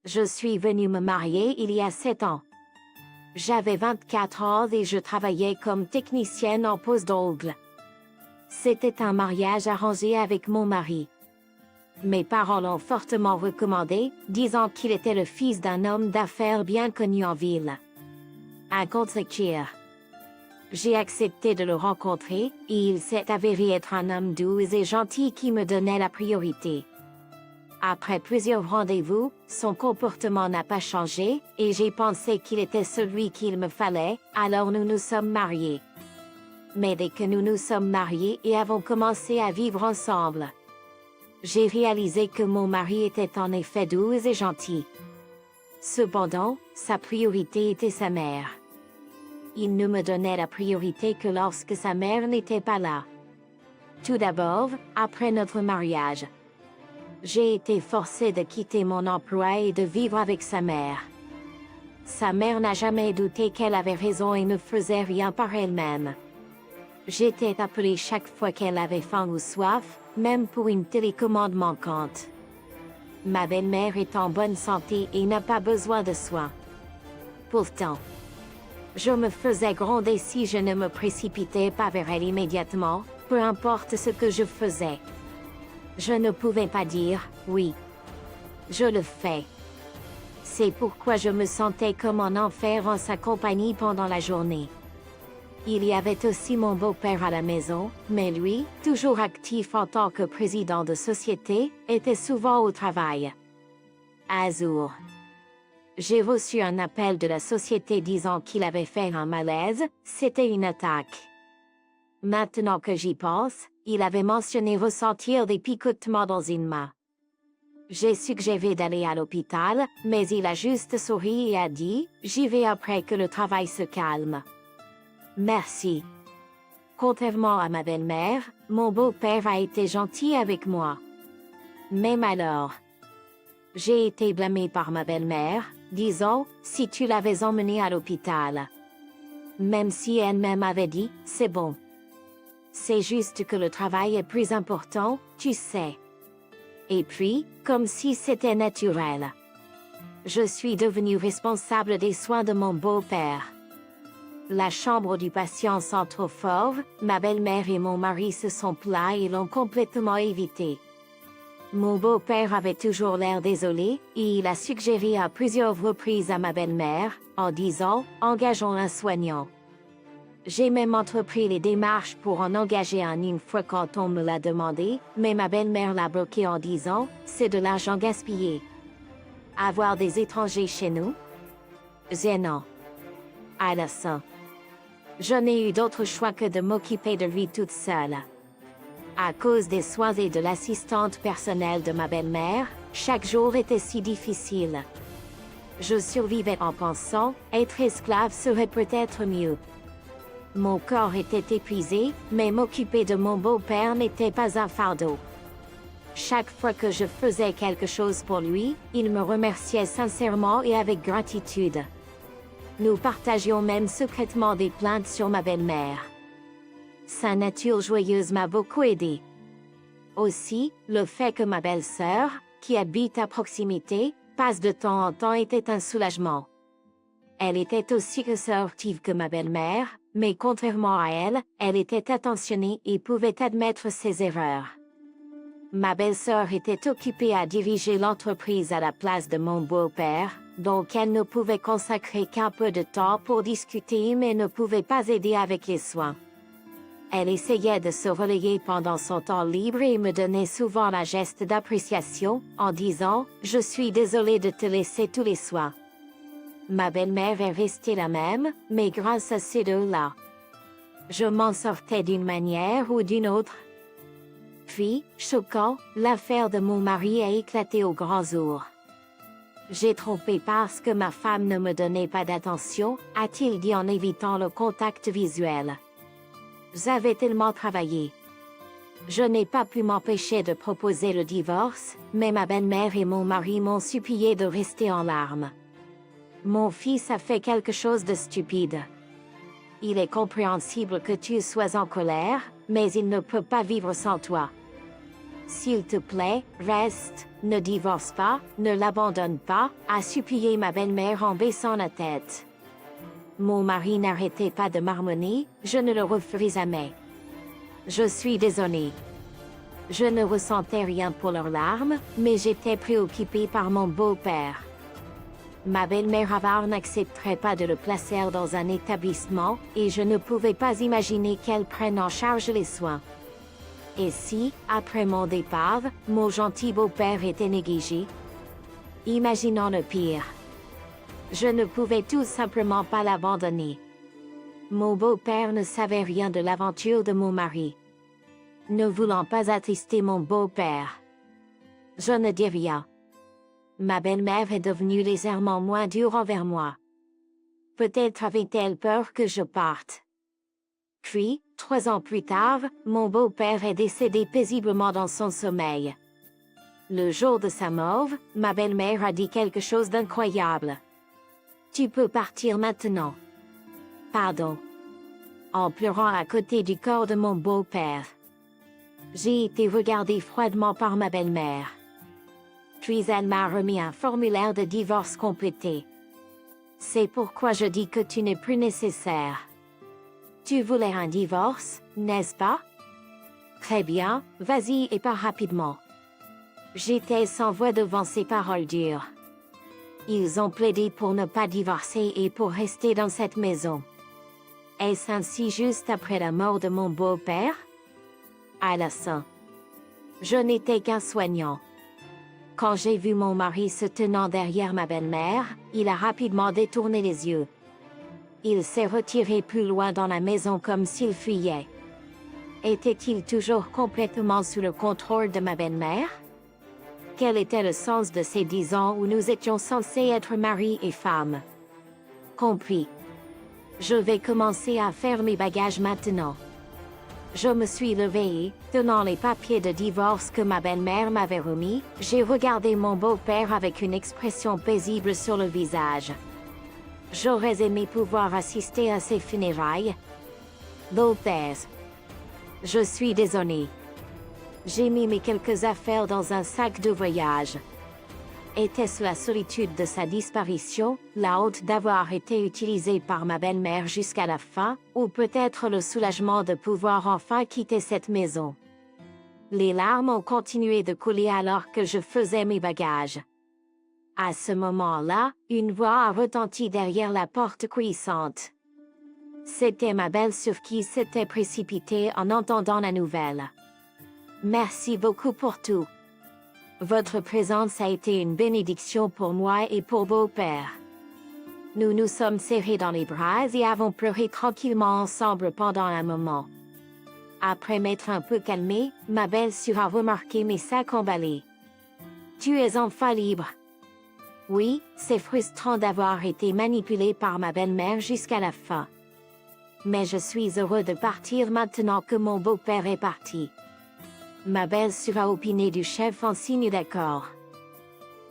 Je suis venue me marier il y a 7 ans. J'avais 24 ans et je travaillais comme technicienne en pose d'ongles. C'était un mariage arrangé avec mon mari. Mes parents l'ont fortement recommandé, disant qu'il était le fils d'un homme d'affaires bien connu en ville. À contre-cœur, j'ai accepté de le rencontrer, et il s'est avéré être un homme doux et gentil qui me donnait la priorité. Après plusieurs rendez-vous, son comportement n'a pas changé, et j'ai pensé qu'il était celui qu'il me fallait, alors nous nous sommes mariés. Mais dès que nous nous sommes mariés et avons commencé à vivre ensemble, j'ai réalisé que mon mari était en effet doux et gentil. Cependant, sa priorité était sa mère. Il ne me donnait la priorité que lorsque sa mère n'était pas là. Tout d'abord, après notre mariage, j'ai été forcée de quitter mon emploi et de vivre avec sa mère. Sa mère n'a jamais douté qu'elle avait raison et ne faisait rien par elle-même. J'étais appelée chaque fois qu'elle avait faim ou soif, même pour une télécommande manquante. Ma belle-mère est en bonne santé et n'a pas besoin de soins. Pourtant, je me faisais gronder si je ne me précipitais pas vers elle immédiatement, peu importe ce que je faisais. Je ne pouvais pas dire « oui, je le fais ». C'est pourquoi je me sentais comme en enfer en sa compagnie pendant la journée. Il y avait aussi mon beau-père à la maison, mais lui, toujours actif en tant que président de société, était souvent au travail. Azur. J'ai reçu un appel de la société disant qu'il avait fait un malaise, c'était une attaque. Maintenant que j'y pense, il avait mentionné ressentir des picotements dans une main. J'ai suggéré d'aller à l'hôpital, mais il a juste souri et a dit « J'y vais après que le travail se calme ». Merci. Contrairement à ma belle-mère, mon beau-père a été gentil avec moi. Même alors, j'ai été blâmée par ma belle-mère, disant « Si tu l'avais emmené à l'hôpital ». Même si elle-même avait dit « C'est bon. C'est juste que le travail est plus important, tu sais. » Et puis, comme si c'était naturel, je suis devenue responsable des soins de mon beau-père. La chambre du patient sent trop fort, ma belle-mère et mon mari se sont plaints et l'ont complètement évité. Mon beau-père avait toujours l'air désolé, et il a suggéré à plusieurs reprises à ma belle-mère, en disant « Engageons un soignant ». J'ai même entrepris les démarches pour en engager un une fois quand on me l'a demandé, mais ma belle-mère l'a bloqué en disant « C'est de l'argent gaspillé. Avoir des étrangers chez nous? Gênant. » À la fin, je n'ai eu d'autre choix que de m'occuper de lui toute seule. À cause des soins et de l'assistante personnelle de ma belle-mère, chaque jour était si difficile. Je survivais en pensant, être esclave serait peut-être mieux. Mon corps était épuisé, mais m'occuper de mon beau-père n'était pas un fardeau. Chaque fois que je faisais quelque chose pour lui, il me remerciait sincèrement et avec gratitude. Nous partagions même secrètement des plaintes sur ma belle-mère. Sa nature joyeuse m'a beaucoup aidé. Aussi, le fait que ma belle-sœur, qui habite à proximité, passe de temps en temps était un soulagement. Elle était aussi réceptive que ma belle-mère, mais contrairement à elle, elle était attentionnée et pouvait admettre ses erreurs. Ma belle-sœur était occupée à diriger l'entreprise à la place de mon beau-père, donc elle ne pouvait consacrer qu'un peu de temps pour discuter mais ne pouvait pas aider avec les soins. Elle essayait de se relayer pendant son temps libre et me donnait souvent un geste d'appréciation, en disant « Je suis désolée de te laisser tous les soins. » Ma belle-mère est restée la même, mais grâce à ces deux-là, je m'en sortais d'une manière ou d'une autre. Puis, choquant, l'affaire de mon mari a éclaté au grand jour. J'ai trompé parce que ma femme ne me donnait pas d'attention, a-t-il dit en évitant le contact visuel. J'avais tellement travaillé. Je n'ai pas pu m'empêcher de proposer le divorce, mais ma belle-mère et mon mari m'ont supplié de rester en larmes. Mon fils a fait quelque chose de stupide. Il est compréhensible que tu sois en colère, mais il ne peut pas vivre sans toi. S'il te plaît, reste, Ne divorce pas, ne l'abandonne pas, a supplié ma belle-mère en baissant la tête. Mon mari n'arrêtait pas de marmonner, je ne le referai jamais. Je suis désolée. Je ne ressentais rien pour leurs larmes, mais j'étais préoccupée par mon beau-père. Ma belle-mère avare n'accepterait pas de le placer dans un établissement, et je ne pouvais pas imaginer qu'elle prenne en charge les soins. Et si, après mon départ, mon gentil beau-père était négligé? Imaginons le pire. Je ne pouvais tout simplement pas l'abandonner. Mon beau-père ne savait rien de l'aventure de mon mari. Ne voulant pas attrister mon beau-père, je ne dis rien. Ma belle-mère est devenue légèrement moins dure envers moi. Peut-être avait-elle peur que je parte. Puis, 3 ans plus tard, mon beau-père est décédé paisiblement dans son sommeil. Le jour de sa mort, ma belle-mère a dit quelque chose d'incroyable. Tu peux partir maintenant. Pardon. En pleurant à côté du corps de mon beau-père. J'ai été regardée froidement par ma belle-mère. Puis elle m'a remis un formulaire de divorce complété. C'est pourquoi je dis que tu n'es plus nécessaire. Tu voulais un divorce, n'est-ce pas? Très bien, vas-y et pars rapidement. J'étais sans voix devant ces paroles dures. Ils ont plaidé pour ne pas divorcer et pour rester dans cette maison. Est-ce ainsi juste après la mort de mon beau-père? À la fin. Je n'étais qu'un soignant. Quand j'ai vu mon mari se tenant derrière ma belle-mère, il a rapidement détourné les yeux. Il s'est retiré plus loin dans la maison comme s'il fuyait. Était-il toujours complètement sous le contrôle de ma belle-mère? Quel était le sens de ces 10 ans où nous étions censés être mari et femme? Compris. Je vais commencer à faire mes bagages maintenant. Je me suis levée et, tenant les papiers de divorce que ma belle-mère m'avait remis, j'ai regardé mon beau-père avec une expression paisible sur le visage. J'aurais aimé pouvoir assister à ses funérailles. Lopez. Je suis désolée. J'ai mis mes quelques affaires dans un sac de voyage. Était-ce la solitude de sa disparition, la honte d'avoir été utilisée par ma belle-mère jusqu'à la fin, ou peut-être le soulagement de pouvoir enfin quitter cette maison? Les larmes ont continué de couler alors que je faisais mes bagages. À ce moment-là, une voix a retenti derrière la porte cuissante. C'était ma belle-sœur qui s'était précipitée en entendant la nouvelle. Merci beaucoup pour tout. Votre présence a été une bénédiction pour moi et pour beau-père. Nous nous sommes serrés dans les bras et avons pleuré tranquillement ensemble pendant un moment. Après m'être un peu calmée, ma belle-sœur a remarqué mes sacs emballés. Tu es enfin libre. Oui, c'est frustrant d'avoir été manipulé par ma belle-mère jusqu'à la fin. Mais je suis heureux de partir maintenant que mon beau-père est parti. Ma belle-sœur a opiné du chef en signe d'accord.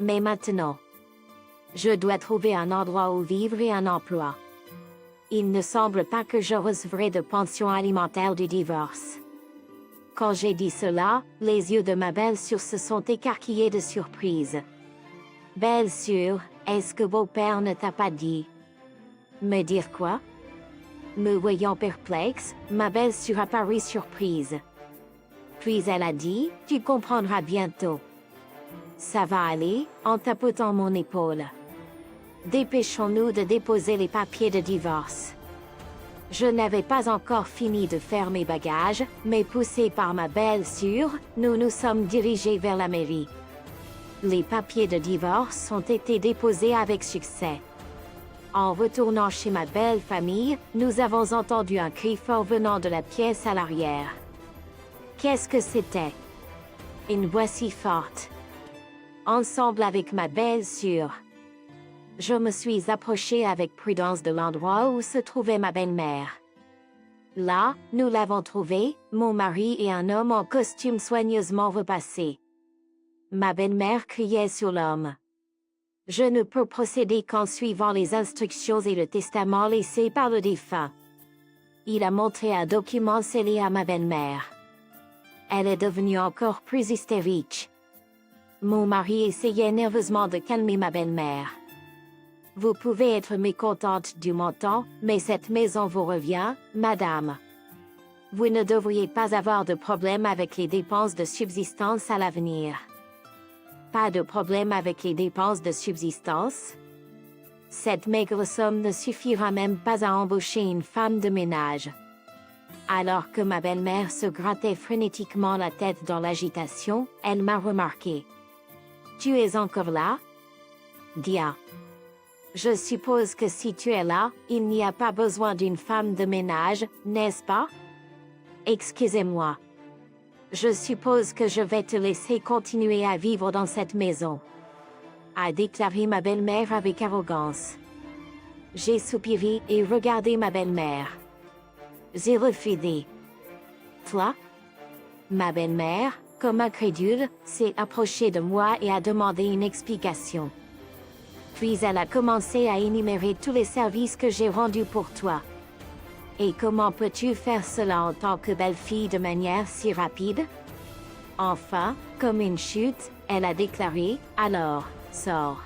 Mais maintenant, je dois trouver un endroit où vivre et un emploi. Il ne semble pas que je recevrai de pension alimentaire du divorce. Quand j'ai dit cela, les yeux de ma belle-sœur se sont écarquillés de surprise. Belle-sœur, est-ce que beau-père ne t'a pas dit? Me dire quoi? Me voyant perplexe, ma belle-sœur apparut surprise. Puis elle a dit, tu comprendras bientôt. Ça va aller, en tapotant mon épaule. Dépêchons-nous de déposer les papiers de divorce. Je n'avais pas encore fini de faire mes bagages, mais poussés par ma belle-sœur, nous nous sommes dirigés vers la mairie. Les papiers de divorce ont été déposés avec succès. En retournant chez ma belle famille, nous avons entendu un cri fort venant de la pièce à l'arrière. Qu'est-ce que c'était? Une voix si forte. Ensemble avec ma belle-sœur. Je me suis approchée avec prudence de l'endroit où se trouvait ma belle-mère. Là, nous l'avons trouvé, mon mari et un homme en costume soigneusement repassé. Ma belle-mère criait sur l'homme. Je ne peux procéder qu'en suivant les instructions et le testament laissé par le défunt. Il a montré un document scellé à ma belle-mère. Elle est devenue encore plus hystérique. mon mari essayait nerveusement de calmer ma belle-mère. Vous pouvez être mécontente du montant, mais cette maison vous revient, madame. Vous ne devriez pas avoir de problème avec les dépenses de subsistance à l'avenir. Pas de problème avec les dépenses de subsistance? Cette maigre somme ne suffira même pas à embaucher une femme de ménage. Alors que ma belle-mère se grattait frénétiquement la tête dans l'agitation, elle m'a remarqué. Tu es encore là? Dia. Je suppose que si tu es là, il n'y a pas besoin d'une femme de ménage, n'est-ce pas? Excusez-moi. Je suppose que je vais te laisser continuer à vivre dans cette maison, a déclaré ma belle-mère avec arrogance. J'ai soupiré et regardé ma belle-mère. J'ai refusé. Toi? Ma belle-mère, comme incrédule, s'est approchée de moi et a demandé une explication. Puis elle a commencé à énumérer tous les services que j'ai rendus pour toi. Et comment peux-tu faire cela en tant que belle-fille de manière si rapide? Enfin, comme une chute, elle a déclaré, alors, sors.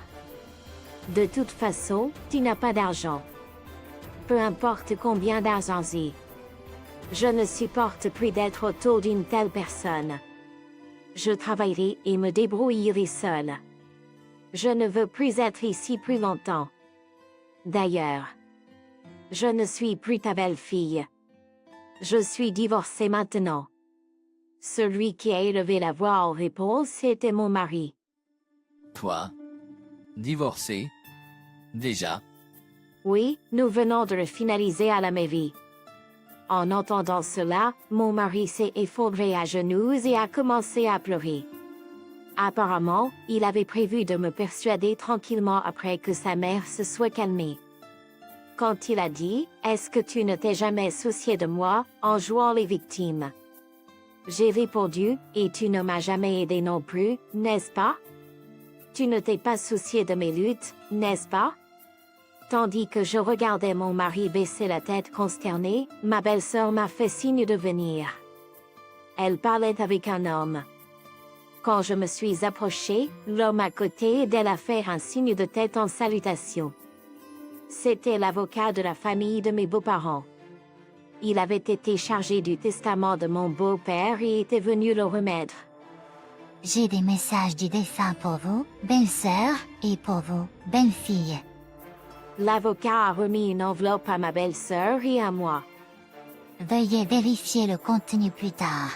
De toute façon, tu n'as pas d'argent. Peu importe combien d'argent j'ai. Je ne supporte plus d'être autour d'une telle personne. Je travaillerai et me débrouillerai seule. Je ne veux plus être ici plus longtemps. D'ailleurs, je ne suis plus ta belle-fille. Je suis divorcée maintenant. Celui qui a élevé la voix en réponse, c'était mon mari. Toi? Divorcé? Déjà? Oui, nous venons de le finaliser à la mairie. En entendant cela, mon mari s'est effondré à genoux et a commencé à pleurer. Apparemment, il avait prévu de me persuader tranquillement après que sa mère se soit calmée. Quand il a dit « Est-ce que tu ne t'es jamais soucié de moi ?» en jouant les victimes. J'ai répondu « Et tu ne m'as jamais aidé non plus, n'est-ce pas? Tu ne t'es pas soucié de mes luttes, n'est-ce pas? » Tandis que je regardais mon mari baisser la tête consternée, ma belle-sœur m'a fait signe de venir. Elle parlait avec un homme. Quand je me suis approchée, l'homme à côté d'elle a fait un signe de tête en salutation. C'était l'avocat de la famille de mes beaux-parents. Il avait été chargé du testament de mon beau-père et était venu le remettre. J'ai des messages du défunt pour vous, belle-sœur, et pour vous, belle-fille. L'avocat a remis une enveloppe à ma belle-sœur et à moi. Veuillez vérifier le contenu plus tard.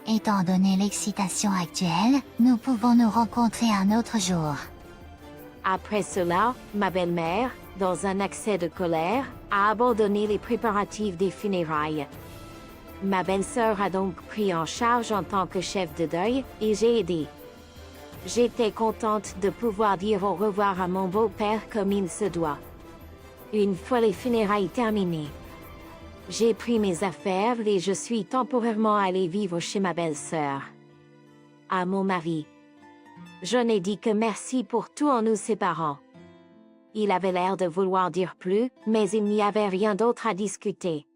Étant donné l'excitation actuelle, nous pouvons nous rencontrer un autre jour. Après cela, ma belle-mère, dans un accès de colère, a abandonné les préparatifs des funérailles. Ma belle-sœur a donc pris en charge en tant que chef de deuil, et j'ai aidé. J'étais contente de pouvoir dire au revoir à mon beau-père comme il se doit. Une fois les funérailles terminées, j'ai pris mes affaires et je suis temporairement allée vivre chez ma belle-sœur. À mon mari. Je n'ai dit que merci pour tout en nous séparant. Il avait l'air de vouloir dire plus, mais il n'y avait rien d'autre à discuter.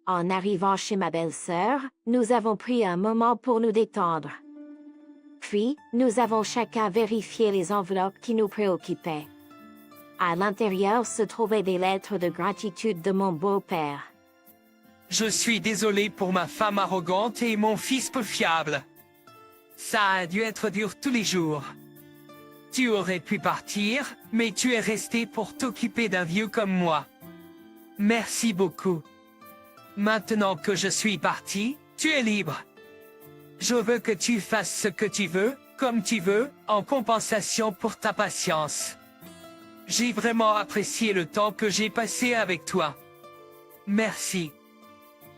En arrivant chez ma belle-sœur, nous avons pris un moment pour nous détendre. Puis, nous avons chacun vérifié les enveloppes qui nous préoccupaient. À l'intérieur se trouvaient des lettres de gratitude de mon beau-père. Je suis désolé pour ma femme arrogante et mon fils peu fiable. Ça a dû être dur tous les jours. Tu aurais pu partir, mais tu es resté pour t'occuper d'un vieux comme moi. Merci beaucoup. Maintenant que je suis parti, tu es libre. Je veux que tu fasses ce que tu veux, comme tu veux, en compensation pour ta patience. J'ai vraiment apprécié le temps que j'ai passé avec toi. Merci.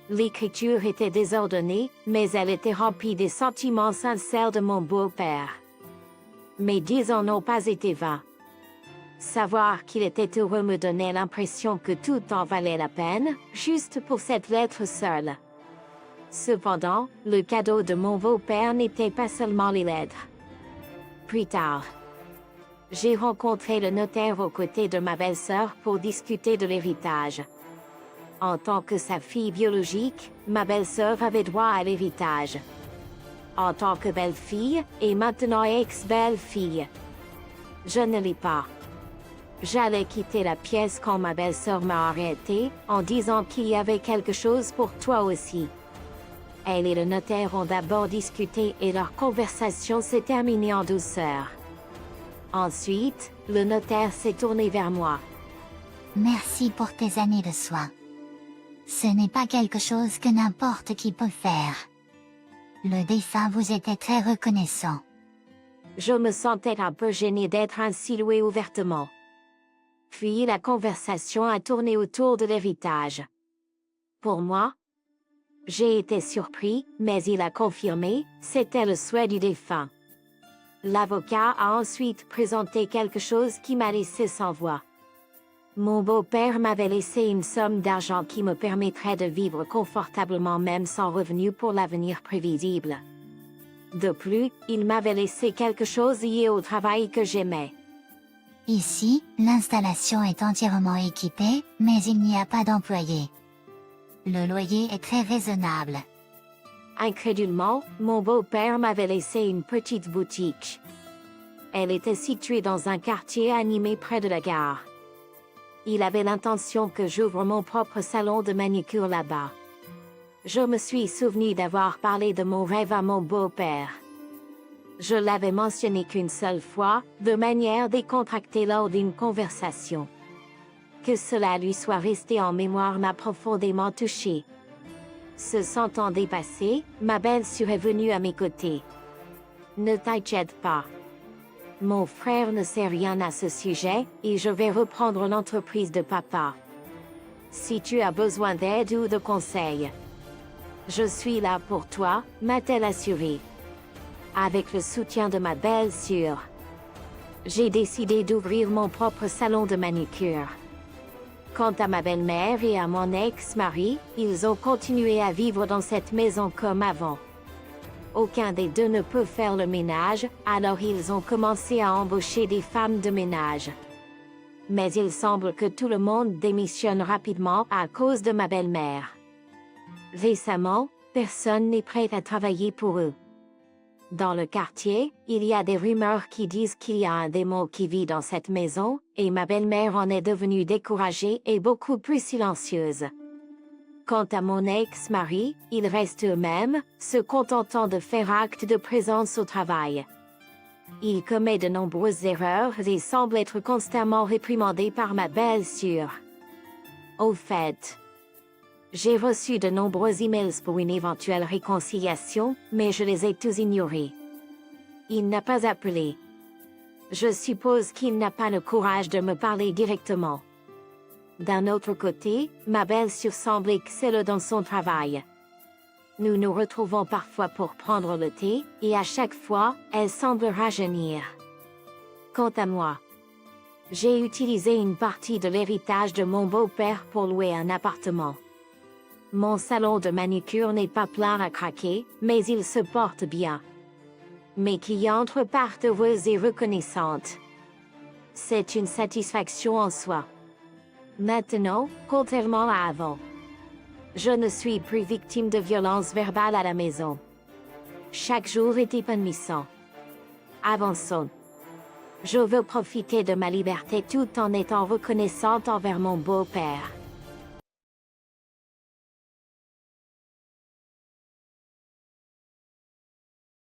L'écriture était désordonnée, mais elle était remplie des sentiments sincères de mon beau-père. Mes disons n'ont pas été vains. Savoir qu'il était heureux me donnait l'impression que tout en valait la peine, juste pour cette lettre seule. Cependant, le cadeau de mon beau-père n'était pas seulement les lettres. Plus tard, j'ai rencontré le notaire aux côtés de ma belle-sœur pour discuter de l'héritage. En tant que sa fille biologique, ma belle-sœur avait droit à l'héritage. en tant que belle-fille, et maintenant ex-belle-fille. Je ne l'ai pas. J'allais quitter la pièce quand ma belle-sœur m'a arrêté, en disant qu'il y avait quelque chose pour toi aussi. Elle et le notaire ont d'abord discuté et leur conversation s'est terminée en douceur. Ensuite, le notaire s'est tourné vers moi. Merci pour tes années de soins. Ce n'est pas quelque chose que n'importe qui peut faire. Le défunt vous était très reconnaissant. Je me sentais un peu gênée d'être ainsi louée ouvertement. Puis la conversation a tourné autour de l'héritage. Pour moi, j'ai été surpris, mais il a confirmé, c'était le souhait du défunt. L'avocat a ensuite présenté quelque chose qui m'a laissé sans voix. Mon beau-père m'avait laissé une somme d'argent qui me permettrait de vivre confortablement même sans revenu pour l'avenir prévisible. De plus, il m'avait laissé quelque chose lié au travail que j'aimais. Ici, l'installation est entièrement équipée, mais il n'y a pas d'employé. Le loyer est très raisonnable. Incrédulement, mon beau-père m'avait laissé une petite boutique. Elle était située dans un quartier animé près de la gare. Il avait l'intention que j'ouvre mon propre salon de manucure là-bas. Je me suis souvenu d'avoir parlé de mon rêve à mon beau-père. Je l'avais mentionné qu'une seule fois, de manière décontractée lors d'une conversation. Que cela lui soit resté en mémoire m'a profondément touchée. Se sentant dépassée, ma belle-sœur est venue à mes côtés. Ne t'inquiète pas. Mon frère ne sait rien à ce sujet, et je vais reprendre l'entreprise de papa. Si tu as besoin d'aide ou de conseils, je suis là pour toi, m'a-t-elle assuré. Avec le soutien de ma belle-sœur, j'ai décidé d'ouvrir mon propre salon de manucure. Quant à ma belle-mère et à mon ex-mari, ils ont continué à vivre dans cette maison comme avant. Aucun des deux ne peut faire le ménage, alors ils ont commencé à embaucher des femmes de ménage. Mais il semble que tout le monde démissionne rapidement à cause de ma belle-mère. Récemment, personne n'est prêt à travailler pour eux. Dans le quartier, il y a des rumeurs qui disent qu'il y a un démon qui vit dans cette maison, et ma belle-mère en est devenue découragée et beaucoup plus silencieuse. Quant à mon ex-mari, il reste eux-mêmes, se contentant de faire acte de présence au travail. Il commet de nombreuses erreurs et semble être constamment réprimandé par ma belle-sœur. Au fait, j'ai reçu de nombreux emails pour une éventuelle réconciliation, mais je les ai tous ignorés. Il n'a pas appelé. Je suppose qu'il n'a pas le courage de me parler directement. D'un autre côté, ma belle-sœur semble exceller dans son travail. Nous nous retrouvons parfois pour prendre le thé, et à chaque fois, elle semble rajeunir. Quant à moi, j'ai utilisé une partie de l'héritage de mon beau-père pour louer un appartement. Mon salon de manucure n'est pas plein à craquer, mais il se porte bien. Mes clientes repartent heureuses et reconnaissantes. C'est une satisfaction en soi. Maintenant, contrairement à avant, je ne suis plus victime de violences verbales à la maison. Chaque jour est épanouissant. Avançons. Je veux profiter de ma liberté tout en étant reconnaissante envers mon beau-père.